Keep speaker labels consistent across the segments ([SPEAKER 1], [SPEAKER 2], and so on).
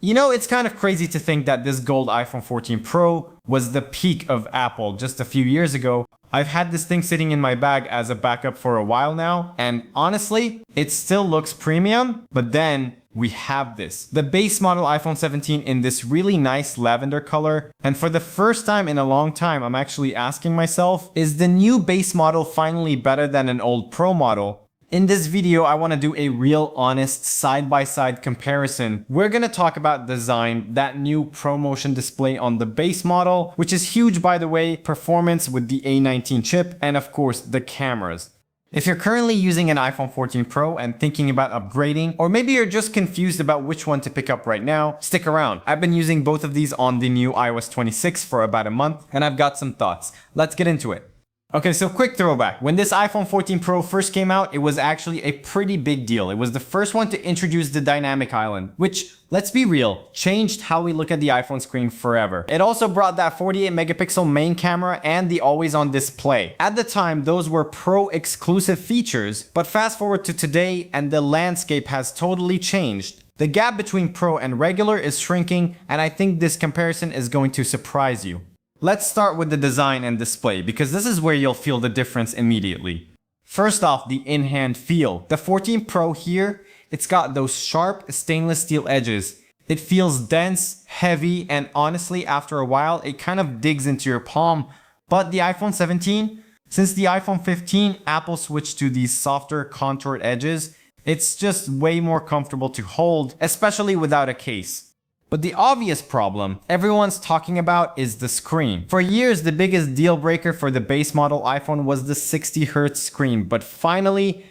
[SPEAKER 1] You know, it's kind of crazy to think that this gold iPhone 14 Pro was the peak of Apple just a few years ago. I've had this thing sitting in my bag as a backup for a while now, and honestly, it still looks premium, but then we have this. The base model iPhone 17 in this really nice lavender color, and for the first time in a long time, I'm actually asking myself, is the new base model finally better than an old Pro model? In this video, I want to do a real honest side-by-side comparison. We're going to talk about design, that new ProMotion display on the base model, which is huge by the way, performance with the A19 chip, and of course the cameras. If you're currently using an iPhone 14 Pro and thinking about upgrading, or maybe you're just confused about which one to pick up right now, stick around. I've been using both of these on the new iOS 26 for about a month, and I've got some thoughts. Let's get into it. Okay, so quick throwback. When this iPhone 14 Pro first came out, it was actually a pretty big deal. It was the first one to introduce the dynamic island, which, let's be real, changed how we look at the iPhone screen forever. It also brought that 48 megapixel main camera and the always on display. At the time, those were Pro exclusive features, but fast forward to today and the landscape has totally changed. The gap between Pro and regular is shrinking, and I think this comparison is going to surprise you. Let's start with the design and display, because this is where you'll feel the difference immediately. First off, the in-hand feel. The 14 Pro here, it's got those sharp stainless steel edges. It feels dense, heavy, and honestly, after a while, it kind of digs into your palm. But the iPhone 17, since the iPhone 15, Apple switched to these softer contoured edges. It's just way more comfortable to hold, especially without a case. But the obvious problem everyone's talking about is the screen. For years, the biggest deal breaker for the base model iPhone was the 60Hz screen, but finally,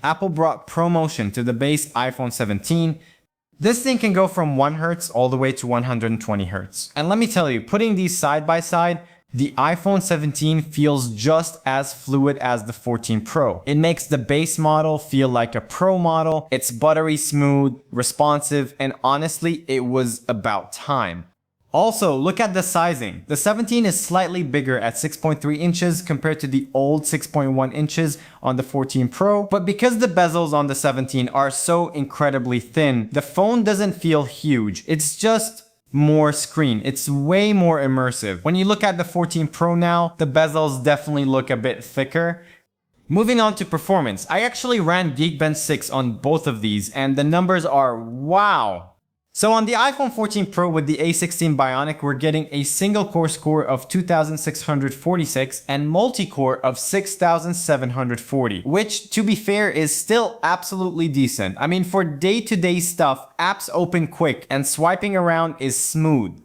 [SPEAKER 1] Apple brought ProMotion to the base iPhone 17. This thing can go from 1 Hz all the way to 120 Hz. And let me tell you, putting these side by side, the iPhone 17 feels just as fluid as the 14 Pro. It makes the base model feel like a Pro model. It's buttery smooth, responsive, and honestly, it was about time. Also, look at the sizing. The 17 is slightly bigger at 6.3 inches compared to the old 6.1 inches on the 14 Pro, but because the bezels on the 17 are so incredibly thin, the phone doesn't feel huge. It's just more screen. It's way more immersive. When you look at the 14 Pro now, the bezels definitely look a bit thicker. Moving on to performance, I actually ran Geekbench 6 on both of these and the numbers are wow. So on the iPhone 14 Pro with the A16 Bionic, we're getting a single core score of 2,646 and multi-core of 6,740, which to be fair is still absolutely decent. I mean, for day-to-day stuff, apps open quick and swiping around is smooth.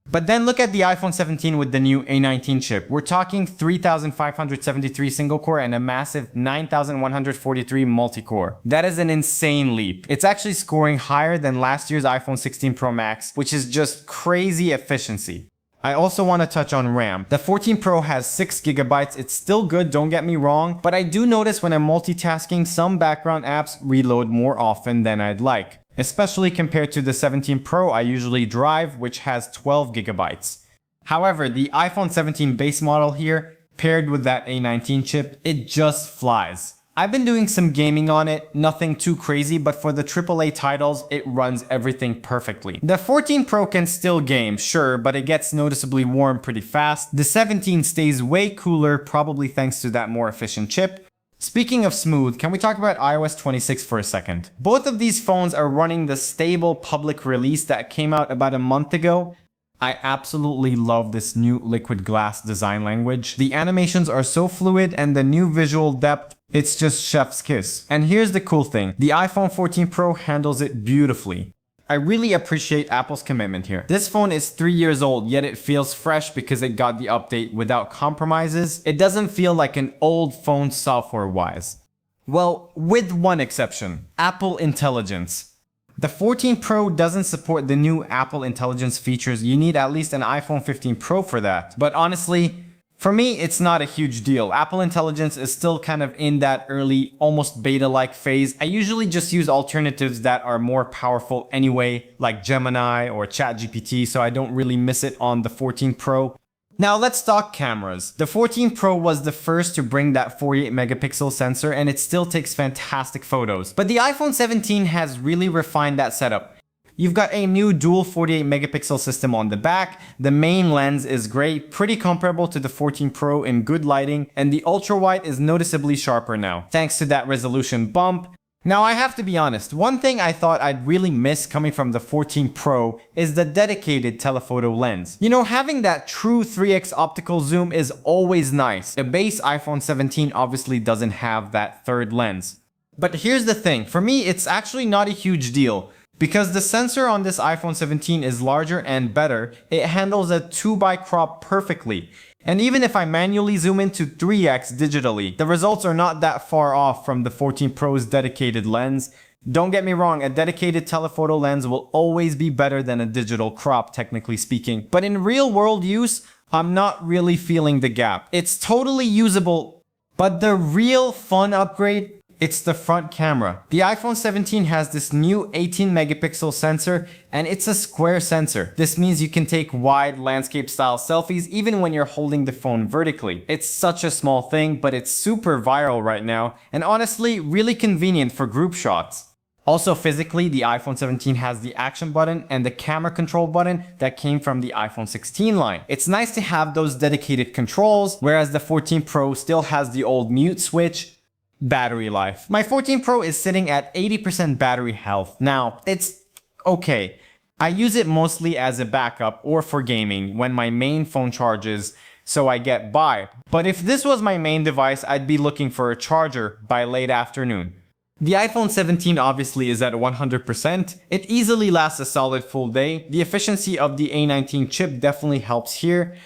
[SPEAKER 1] But then look at the iPhone 17 with the new A19 chip. We're talking 3,573 single core and a massive 9,143 multi-core. That is an insane leap. It's actually scoring higher than last year's iPhone 16 Pro Max, which is just crazy efficiency. I also want to touch on RAM. The 14 Pro has 6 GB. It's still good, don't get me wrong, but I do notice when I'm multitasking, some background apps reload more often than I'd like. Especially compared to the 17 Pro I usually drive, which has 12 GB. However, the iPhone 17 base model here, paired with that A19 chip, it just flies. I've been doing some gaming on it, nothing too crazy, but for the AAA titles, it runs everything perfectly. The 14 Pro can still game, sure, but it gets noticeably warm pretty fast. The 17 stays way cooler, probably thanks to that more efficient chip. Speaking of smooth, can we talk about iOS 26 for a second? Both of these phones are running the stable public release that came out about a month ago. I absolutely love this new liquid glass design language. The animations are so fluid and the new visual depth, it's just chef's kiss. And here's the cool thing, the iPhone 14 Pro handles it beautifully. I really appreciate Apple's commitment here. This phone is 3 years old, yet it feels fresh because it got the update without compromises. It doesn't feel like an old phone software-wise. Well, with one exception, Apple Intelligence. The 14 Pro doesn't support the new Apple Intelligence features. You need at least an iPhone 15 Pro for that. But honestly, for me, it's not a huge deal. Apple Intelligence is still kind of in that early, almost beta-like phase. I usually just use alternatives that are more powerful anyway, like Gemini or ChatGPT, so I don't really miss it on the 14 Pro. Now let's talk cameras. The 14 Pro was the first to bring that 48 megapixel sensor and it still takes fantastic photos. But the iPhone 17 has really refined that setup. You've got a new dual 48 megapixel system on the back, the main lens is great, pretty comparable to the 14 Pro in good lighting, and the ultra wide is noticeably sharper now, thanks to that resolution bump. Now I have to be honest, one thing I thought I'd really miss coming from the 14 Pro is the dedicated telephoto lens. You know, having that true 3x optical zoom is always nice. The base iPhone 17 obviously doesn't have that third lens. But here's the thing, for me it's actually not a huge deal. Because the sensor on this iPhone 17 is larger and better, it handles a 2x crop perfectly. And even if I manually zoom into 3x digitally, the results are not that far off from the 14 Pro's dedicated lens. Don't get me wrong, a dedicated telephoto lens will always be better than a digital crop, technically speaking. But in real world use, I'm not really feeling the gap. It's totally usable, but the real fun upgrade, it's the front camera. The iPhone 17 has this new 18 megapixel sensor and it's a square sensor. This means you can take wide landscape style selfies even when you're holding the phone vertically. It's such a small thing, but it's super viral right now and honestly really convenient for group shots. Also physically, the iPhone 17 has the action button and the camera control button that came from the iPhone 16 line. It's nice to have those dedicated controls, whereas the 14 Pro still has the old mute switch. Battery life. My 14 Pro is sitting at 80% battery health. Now, it's okay. I use it mostly as a backup or for gaming when my main phone charges, so I get by. But if this was my main device, I'd be looking for a charger by late afternoon. The iPhone 17 obviously is at 100%. It easily lasts a solid full day. The efficiency of the A19 chip definitely helps here.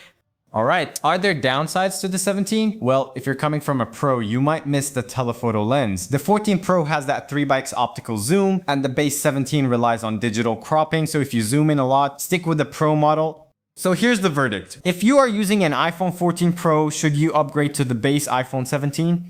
[SPEAKER 1] Alright, are there downsides to the 17? Well, if you're coming from a Pro, you might miss the telephoto lens. The 14 Pro has that 3x optical zoom, and the base 17 relies on digital cropping, so if you zoom in a lot, stick with the Pro model. So here's the verdict. If you are using an iPhone 14 Pro, should you upgrade to the base iPhone 17?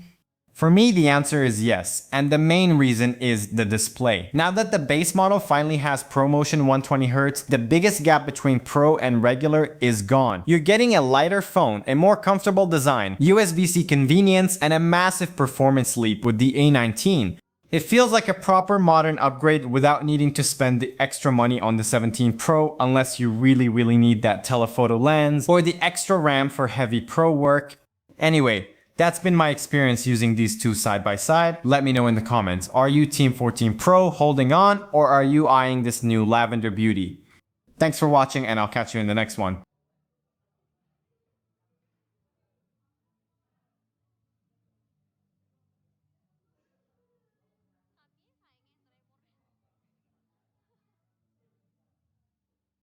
[SPEAKER 1] For me, the answer is yes, and the main reason is the display. Now that the base model finally has ProMotion 120Hz, the biggest gap between Pro and regular is gone. You're getting a lighter phone, a more comfortable design, USB-C convenience, and a massive performance leap with the A19. It feels like a proper modern upgrade without needing to spend the extra money on the 17 Pro unless you really need that telephoto lens or the extra RAM for heavy Pro work. Anyway, that's been my experience using these two side by side. Let me know in the comments. Are you Team 14 Pro holding on, or are you eyeing this new Lavender beauty? Thanks for watching and I'll catch you in the next one.